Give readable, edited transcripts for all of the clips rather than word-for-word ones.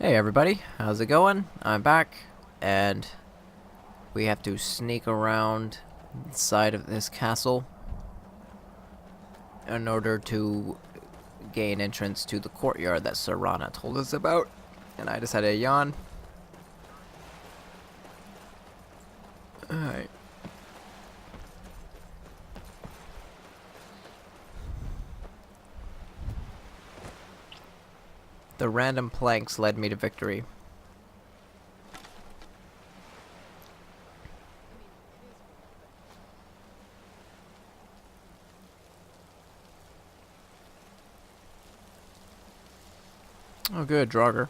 Hey everybody, how's it going? I'm back, and we have to sneak around the side of this castle in order to gain entrance to the courtyard that Serana told us about. And I decided to yawn. Alright. The random planks led me to victory. Oh good, Draugr.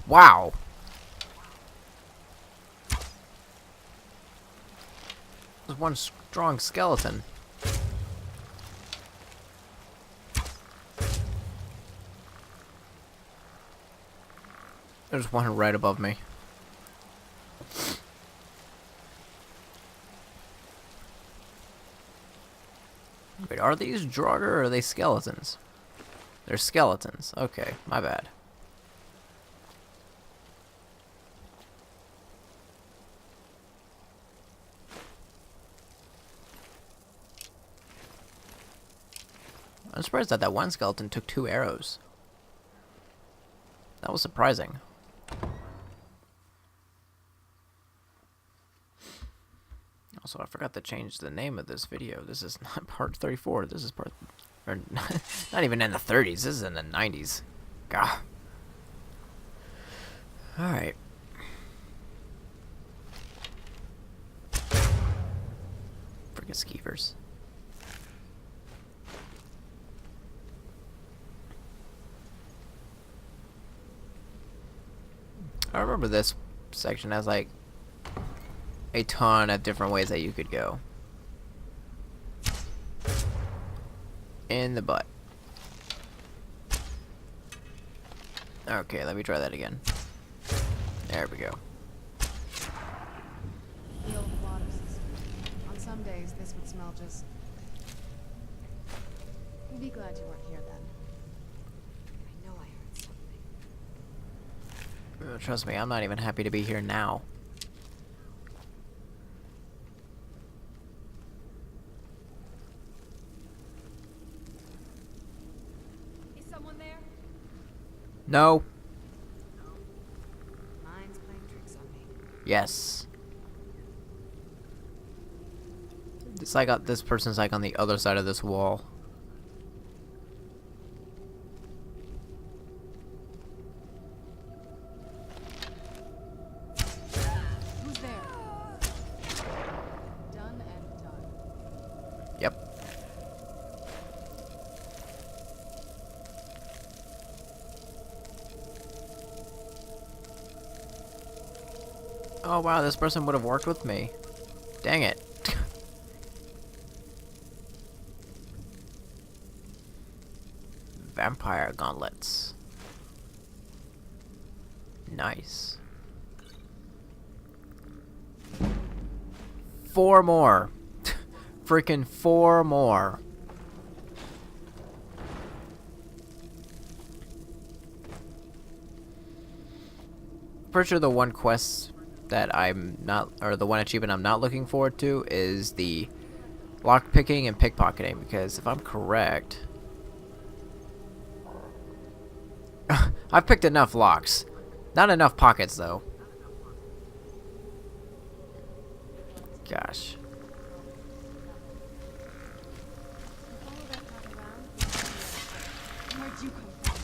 Wow! There's one strong skeleton. There's one right above me. Wait, are these Draugr or are they skeletons? They're skeletons. Okay, my bad. I'm surprised that one skeleton took 2 arrows. That was surprising. Also, I forgot to change the name of this video. This is not part 34. This is part... Or not even in the 30s. This is in the 90s. Gah. Alright. Freaking skeevers. I remember this section has like a ton of different ways that you could go. In the butt. Okay, let me try that again. There we go. The old water system. On some days, this would smell just... You'd be glad you weren't here then. I know I heard something. Trust me, I'm not even happy to be here now. Is someone there? No. Mine's playing tricks on me. Yes. This person's like on the other side of this wall. Who's there? Done and done. Yep. Oh wow, this person would have worked with me. Dang it. Vampire gauntlets. Nice. 4 more. Freaking 4 more. Pretty sure the one quest that I'm not, or the one achievement I'm not looking forward to is the lock picking and pickpocketing, because if I'm correct, I've picked enough locks. Not enough pockets, though. Gosh. Follow that path around. Where'd you come from?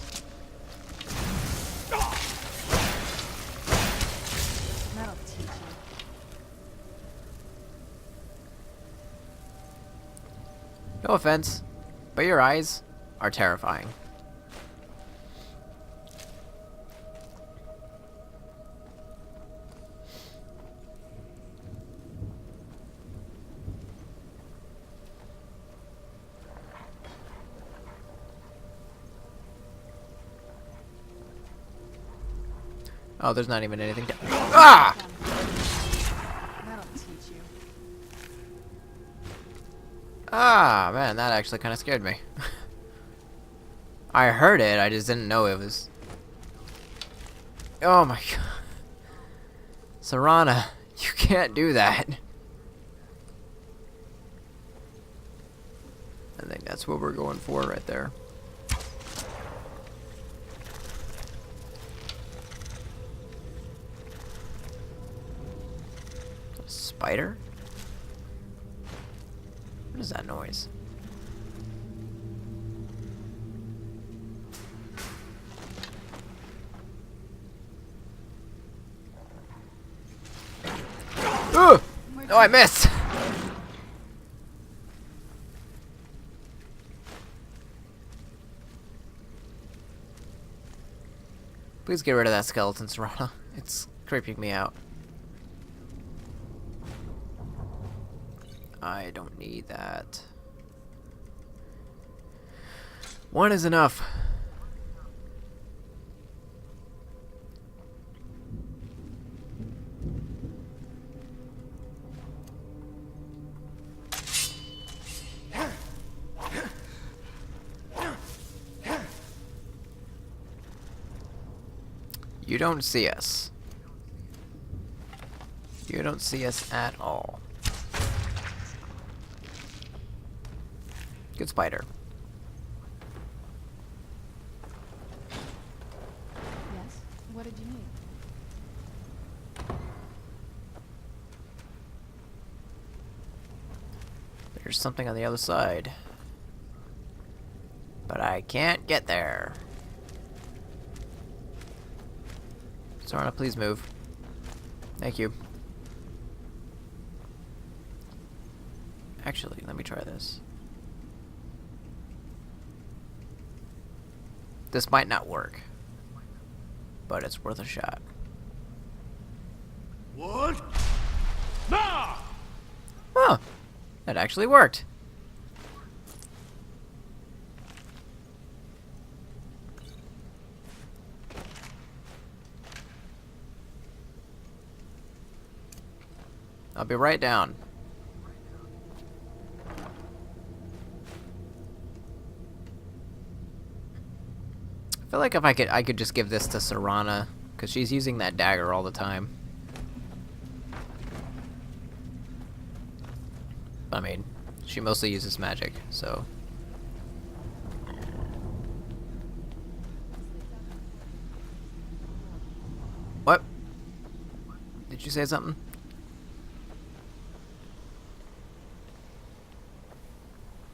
That'll teach you. No offense, but your eyes are terrifying. Oh, there's not even anything. Ah! That'll teach you. Ah, man, that actually kind of scared me. I heard it, I just didn't know it was. Oh my god. Serana, you can't do that. I think that's what we're going for right there. A spider? What is that noise? Ugh! No, I missed! Please get rid of that skeleton, Serana. It's creeping me out. I don't need that. One is enough. You don't see us. You don't see us at all. Good spider. Yes? What did you need? There's something on the other side. But I can't get there. Serana, please move. Thank you. Actually, let me try this. This might not work, but it's worth a shot. What? Nah! Huh. That actually worked. I'll be right down. I feel like if I could just give this to Serana, because she's using that dagger all the time. I mean, she mostly uses magic, so. What? Did you say something?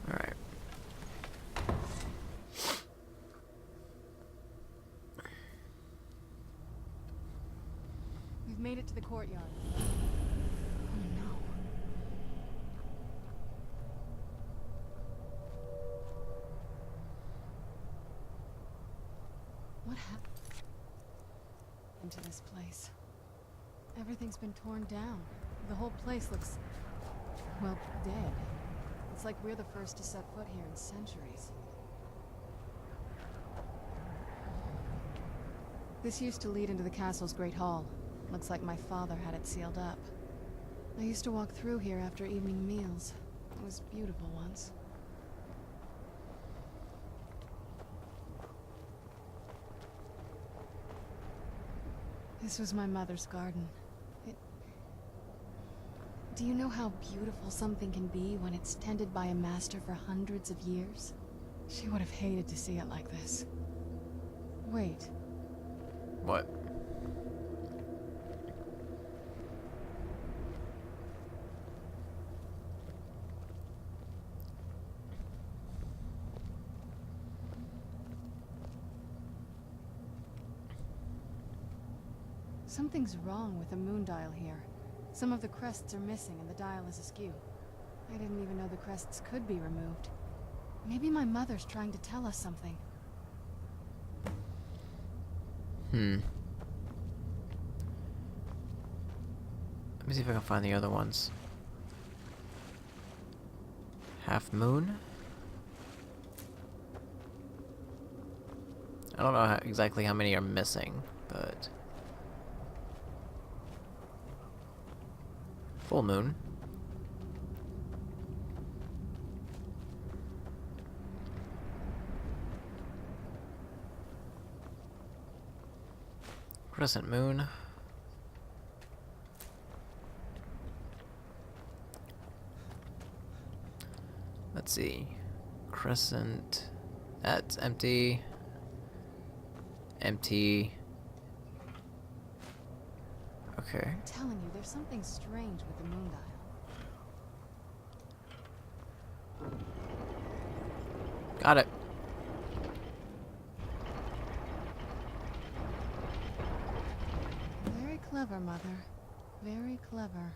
Alright. We've made it to the courtyard. Oh no. What happened to this place? Everything's been torn down. The whole place looks, well, dead. It's like we're the first to set foot here in centuries. This used to lead into the castle's great hall. Looks like my father had it sealed up. I used to walk through here after evening meals. It was beautiful once. This was my mother's garden. Do you know how beautiful something can be when it's tended by a master for hundreds of years? She would have hated to see it like this. Wait. What? Something's wrong with the moon dial here. Some of the crests are missing and the dial is askew. I didn't even know the crests could be removed. Maybe my mother's trying to tell us something. Let me see if I can find the other ones. Half moon? I don't know exactly how many are missing, but Full moon. Crescent moon. Let's see. Crescent. That's empty. Empty. Okay. I'm telling you, there's something strange with the moon dial. Got it. Very clever, Mother. Very clever.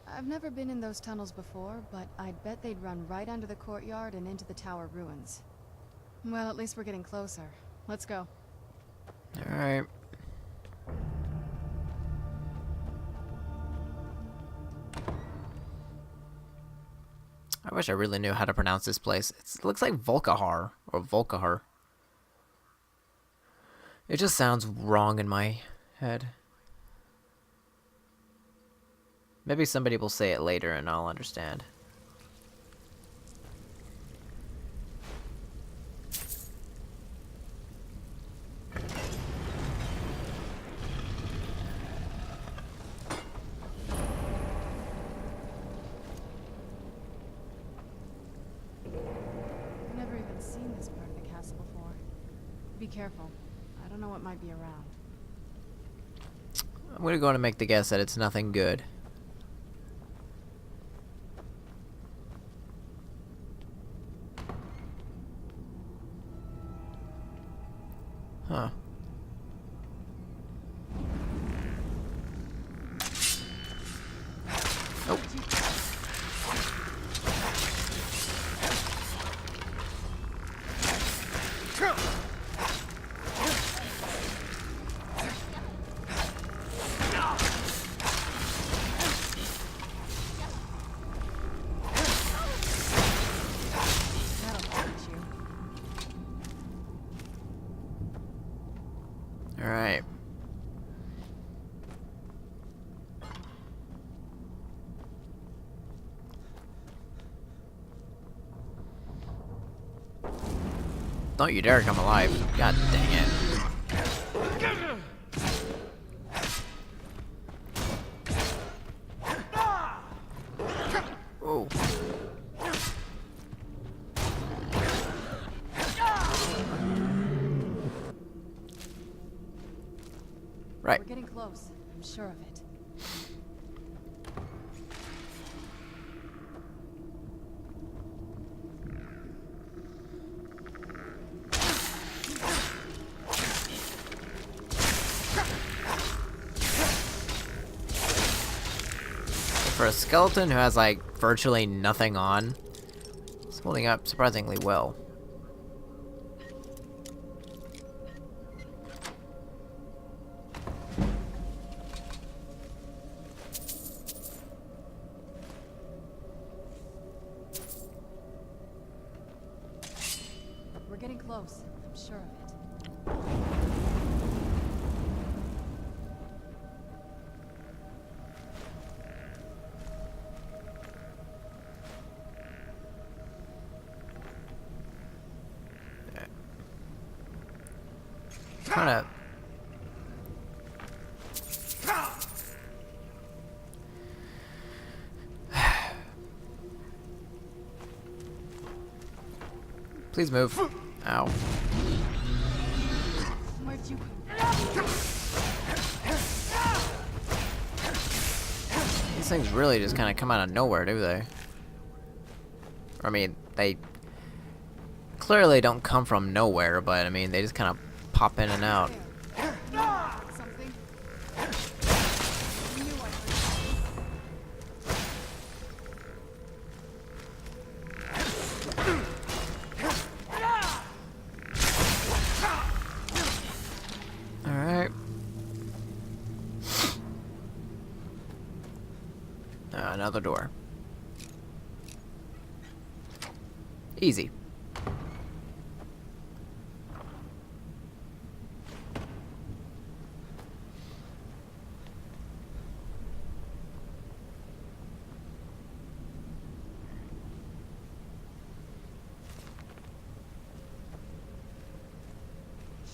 I've never been in those tunnels before, but I'd bet they'd run right under the courtyard and into the tower ruins. Well, at least we're getting closer. Let's go. Alright. I wish I really knew how to pronounce this place. It looks like Volkahar or Volkahar. It just sounds wrong in my head. Maybe somebody will say it later and I'll understand. I've never even seen this part of the castle before. Be careful. I don't know what might be around. I'm gonna go and make the guess that it's nothing good. Huh. Oh. That'll teach you. All right. Don't you dare come alive. God dang it. Oh. Right. We're getting close. I'm sure of it. For a skeleton who has like virtually nothing on, it's holding up surprisingly well. We're getting close. I'm sure of it. Kind of. Please move. Ow. Where'd you... These things really just kind of come out of nowhere, do they? I mean, they clearly don't come from nowhere, but I mean, they just kind of pop in and out. Something? I knew I heard Alright. Another door. Easy.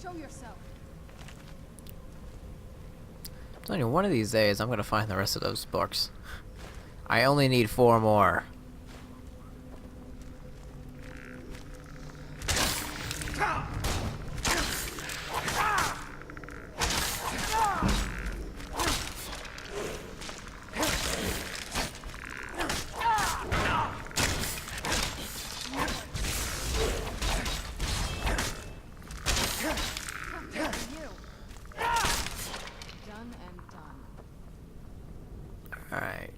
Show yourself. I'm telling you, one of these days I'm gonna find the rest of those books. I only need 4 more. Done and done. Alright.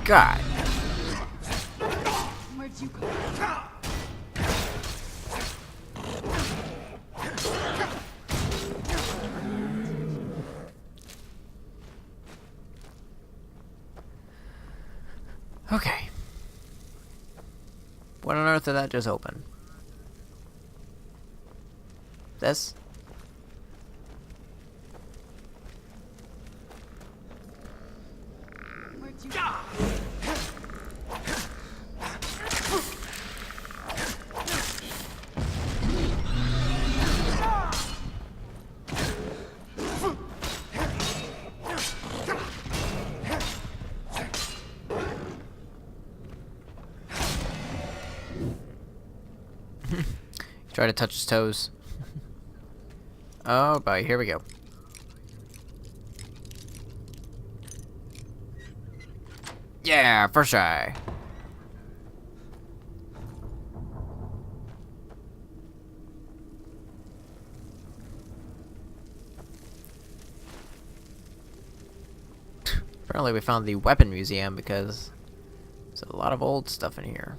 God. Where'd you come from? Okay. What on earth did that just open? This? Where'd you come Try to touch his toes. Oh boy, here we go. Yeah, first try. Apparently we found the weapon museum because there's a lot of old stuff in here.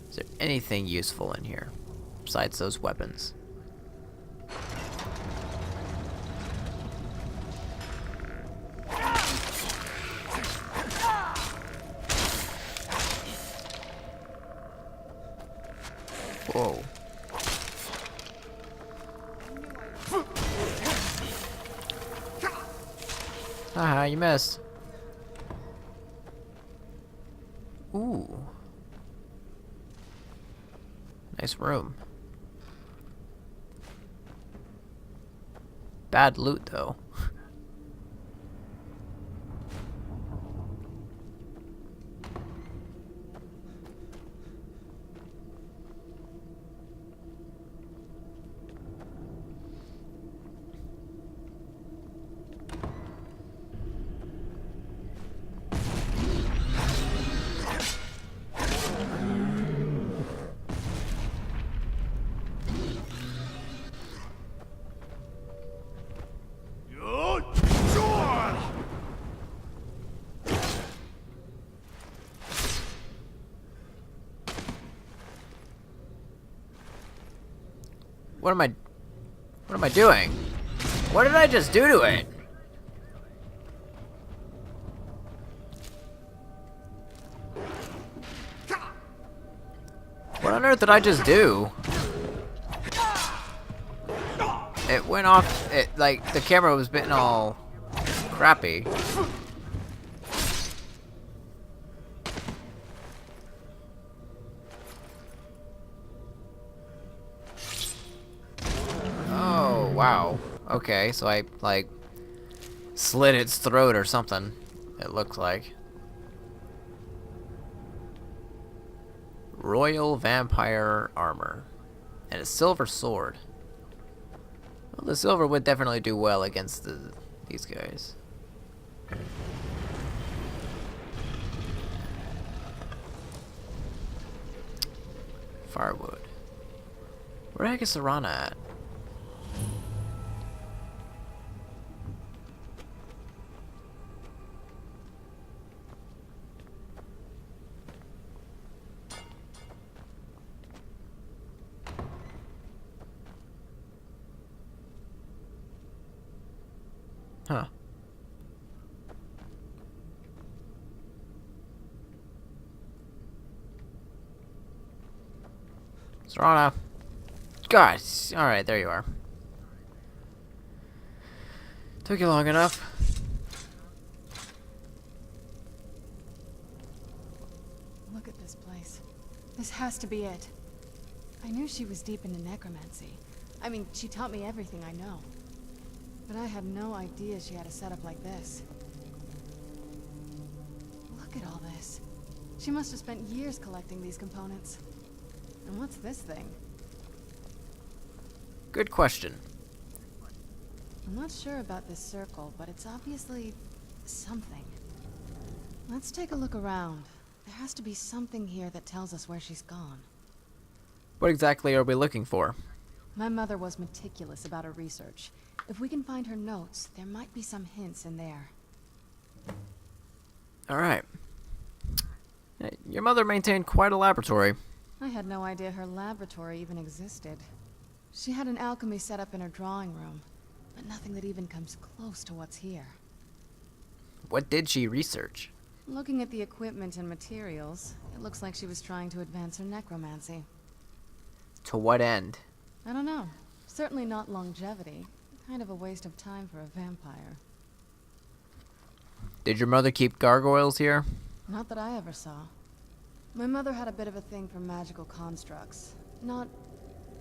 Is there anything useful in here besides those weapons? Whoa. Haha, you missed. Ooh. Nice room. Bad loot, though. What am I doing? What did I just do to it? What on earth did I just do? It went off, like, the camera was getting all crappy. Oh, wow. Okay, so I, like, slit its throat or something, it looks like. Royal Vampire Armor. And a silver sword. Well, the silver would definitely do well against these guys. Firewood. Where the heck is Serana at? Huh. Serana. God. Alright, there you are. Took you long enough. Look at this place. This has to be it. I knew she was deep into necromancy. I mean, she taught me everything I know. But I had no idea she had a setup like this. Look at all this. She must have spent years collecting these components. And what's this thing? Good question. I'm not sure about this circle, but it's obviously something. Let's take a look around. There has to be something here that tells us where she's gone. What exactly are we looking for? My mother was meticulous about her research. If we can find her notes, there might be some hints in there. Alright. Your mother maintained quite a laboratory. I had no idea her laboratory even existed. She had an alchemy set up in her drawing room, but nothing that even comes close to what's here. What did she research? Looking at the equipment and materials, it looks like she was trying to advance her necromancy. To what end? I don't know. Certainly not longevity. Kind of a waste of time for a vampire. Did your mother keep gargoyles here? Not that I ever saw. My mother had a bit of a thing for magical constructs. Not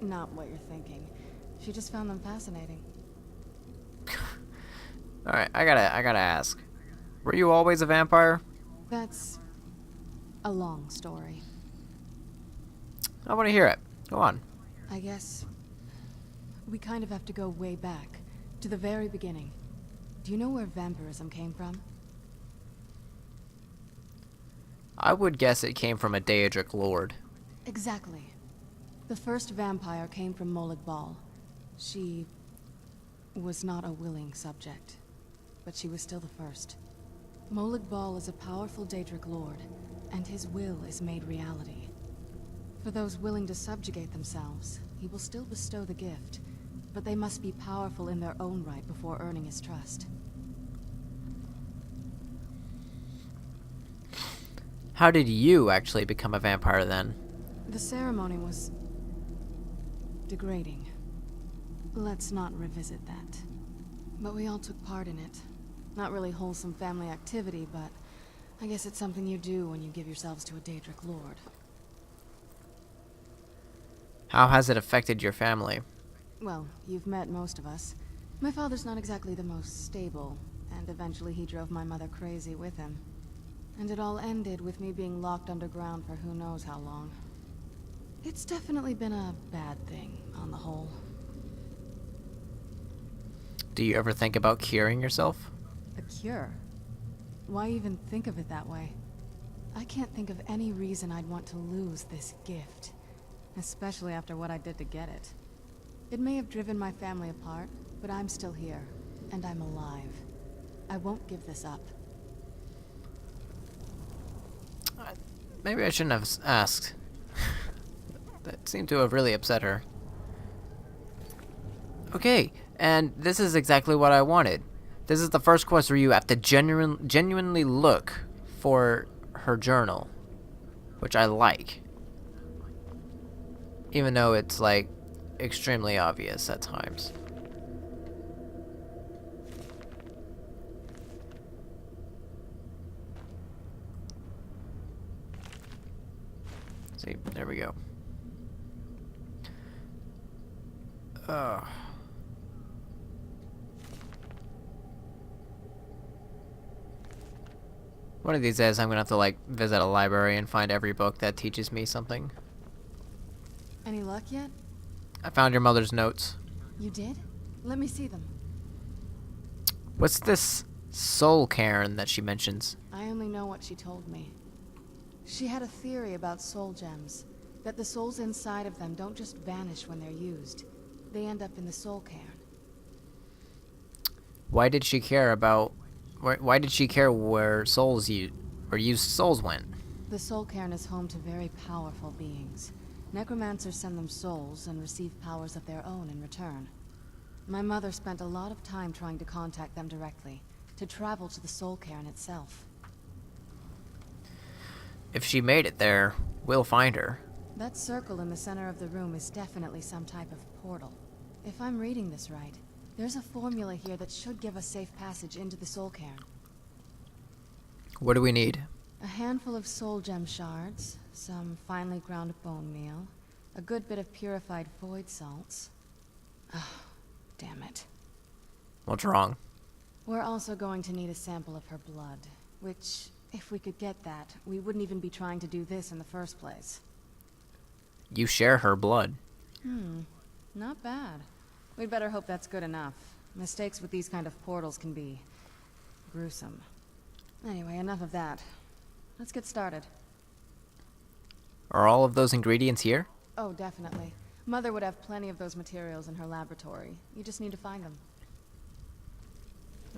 what you're thinking. She just found them fascinating. Alright, I gotta ask. Were you always a vampire? That's a long story. I want to hear it. Go on. I guess we kind of have to go way back, to the very beginning. Do you know where vampirism came from? I would guess it came from a Daedric lord. Exactly. The first vampire came from Molag Bal. She was not a willing subject, but she was still the first. Molag Bal is a powerful Daedric lord, and his will is made reality. For those willing to subjugate themselves, he will still bestow the gift, but they must be powerful in their own right before earning his trust. How did you actually become a vampire then? The ceremony was degrading. Let's not revisit that. But we all took part in it. Not really wholesome family activity, but I guess it's something you do when you give yourselves to a Daedric lord. How has it affected your family? Well, you've met most of us. My father's not exactly the most stable, and eventually he drove my mother crazy with him. And it all ended with me being locked underground for who knows how long. It's definitely been a bad thing, on the whole. Do you ever think about curing yourself? A cure? Why even think of it that way? I can't think of any reason I'd want to lose this gift. Especially after what I did to get it. It may have driven my family apart, but I'm still here, and I'm alive. I won't give this up. Maybe I shouldn't have asked. That seemed to have really upset her. Okay, and this is exactly what I wanted. This is the first quest where you have to genuinely look for her journal, which I like. Even though it's, like, extremely obvious at times. See, there we go. One of these days I'm gonna have to, like, visit a library and find every book that teaches me something. Any luck yet? I found your mother's notes. You did? Let me see them. What's this soul cairn that she mentions? I only know what she told me. She had a theory about soul gems. That the souls inside of them don't just vanish when they're used. They end up in the soul cairn. Why did she care about... Why did she care where used souls went? The soul cairn is home to very powerful beings. Necromancers send them souls and receive powers of their own in return. My mother spent a lot of time trying to contact them directly, to travel to the soul cairn itself. If she made it there, we'll find her. That circle in the center of the room is definitely some type of portal. If I'm reading this right, there's a formula here that should give us safe passage into the soul cairn. What do we need? A handful of soul gem shards, some finely ground bone meal, a good bit of purified void salts. Oh, damn it. What's wrong? We're also going to need a sample of her blood, which, if we could get that, we wouldn't even be trying to do this in the first place. You share her blood. Not bad. We'd better hope that's good enough. Mistakes with these kind of portals can be gruesome. Anyway, enough of that. Let's get started. Are all of those ingredients here? Oh, definitely. Mother would have plenty of those materials in her laboratory. You just need to find them.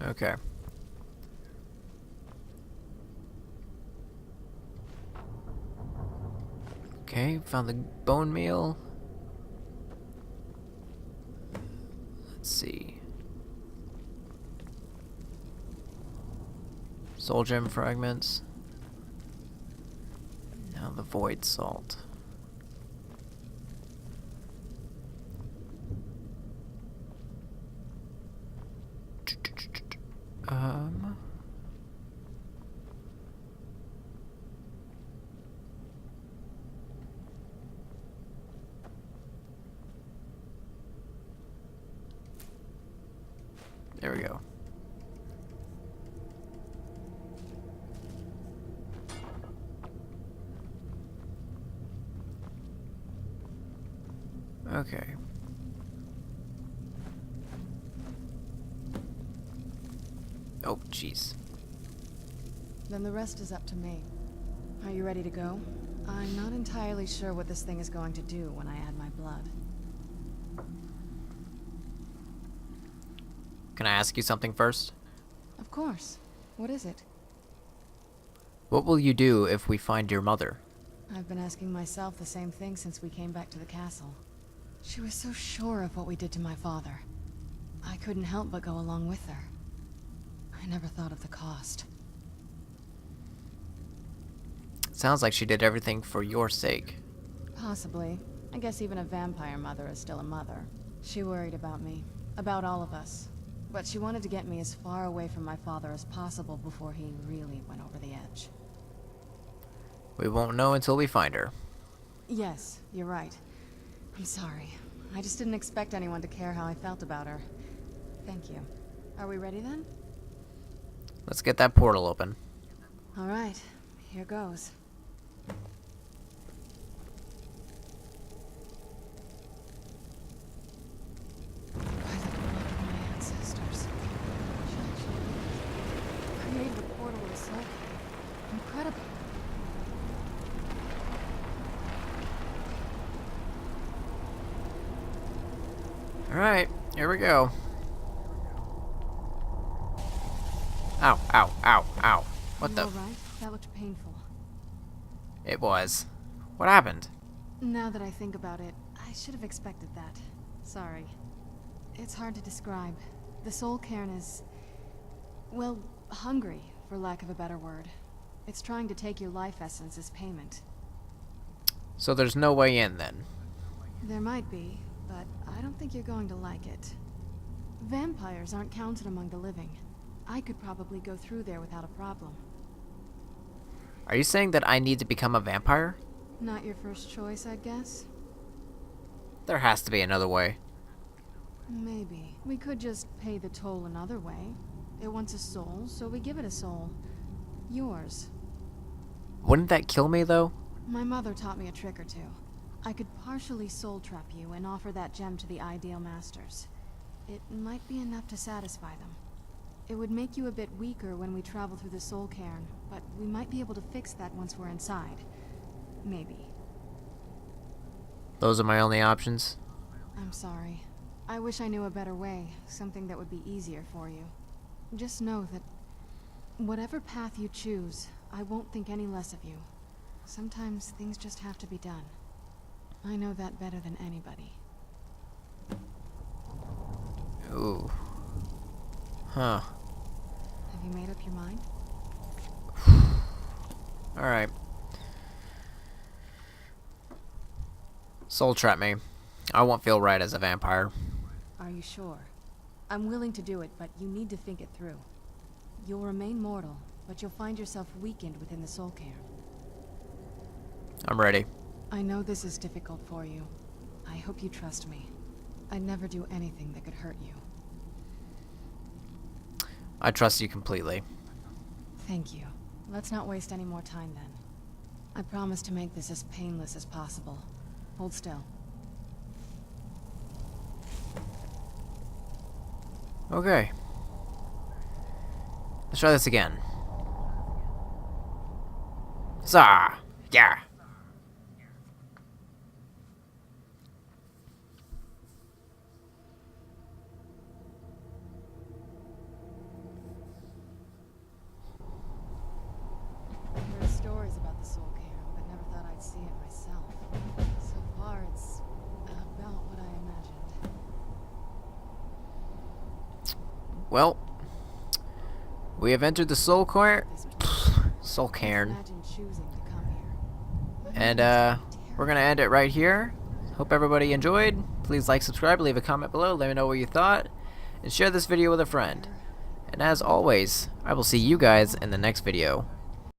Okay. Okay, found the bone meal. Let's see. Soul gem fragments. Now the void salt. There we go. Okay. Oh, jeez. Then the rest is up to me. Are you ready to go? I'm not entirely sure what this thing is going to do when I add my blood. Can I ask you something first? Of course. What is it? What will you do if we find your mother? I've been asking myself the same thing since we came back to the castle. She was so sure of what we did to my father. I couldn't help but go along with her. I never thought of the cost. Sounds like she did everything for your sake. Possibly. I guess even a vampire mother is still a mother. She worried about me. About all of us. But she wanted to get me as far away from my father as possible before he really went over the edge. We won't know until we find her. Yes, you're right. I'm sorry. I just didn't expect anyone to care how I felt about her. Thank you. Are we ready then? Let's get that portal open. All right. Here goes. By the blood of my ancestors. Judge. Created a portal with a soul. Incredible. Alright, here we go. Ow, ow, ow, ow. What the? All right. That looked painful. It was. What happened? Now that I think about it, I should have expected that. Sorry. It's hard to describe. The soul cairn is... well, hungry, for lack of a better word. It's trying to take your life essence as payment. So there's no way in then. There might be, but I don't think you're going to like it. Vampires aren't counted among the living. I could probably go through there without a problem. Are you saying that I need to become a vampire? Not your first choice, I guess? There has to be another way. Maybe. We could just pay the toll another way. It wants a soul, so we give it a soul. Yours. Wouldn't that kill me, though? My mother taught me a trick or two. I could partially soul trap you and offer that gem to the ideal masters. It might be enough to satisfy them. It would make you a bit weaker when we travel through the soul cairn, but we might be able to fix that once we're inside. Maybe. Those are my only options? I'm sorry. I wish I knew a better way, something that would be easier for you. Just know that whatever path you choose, I won't think any less of you. Sometimes things just have to be done. I know that better than anybody. Ooh. Huh. Have you made up your mind? Alright. Soul trap me. I won't feel right as a vampire. Are you sure? I'm willing to do it, but you need to think it through. You'll remain mortal, but you'll find yourself weakened within the soul cairn. I'm ready. I know this is difficult for you. I hope you trust me. I'd never do anything that could hurt you. I trust you completely. Thank you. Let's not waste any more time then. I promise to make this as painless as possible. Hold still. Okay. Let's try this again. Zah! Yeah! I've heard stories about the soul cairn, but never thought I'd see it myself. So far, it's about what I imagined. Well, we have entered the soul cairn. Soul Just cairn. imagine choosing to come here. And we're gonna end it right here. Hope everybody enjoyed. Please like, subscribe, leave a comment below, let me know what you thought, and share this video with a friend. And as always, I will see you guys in the next video.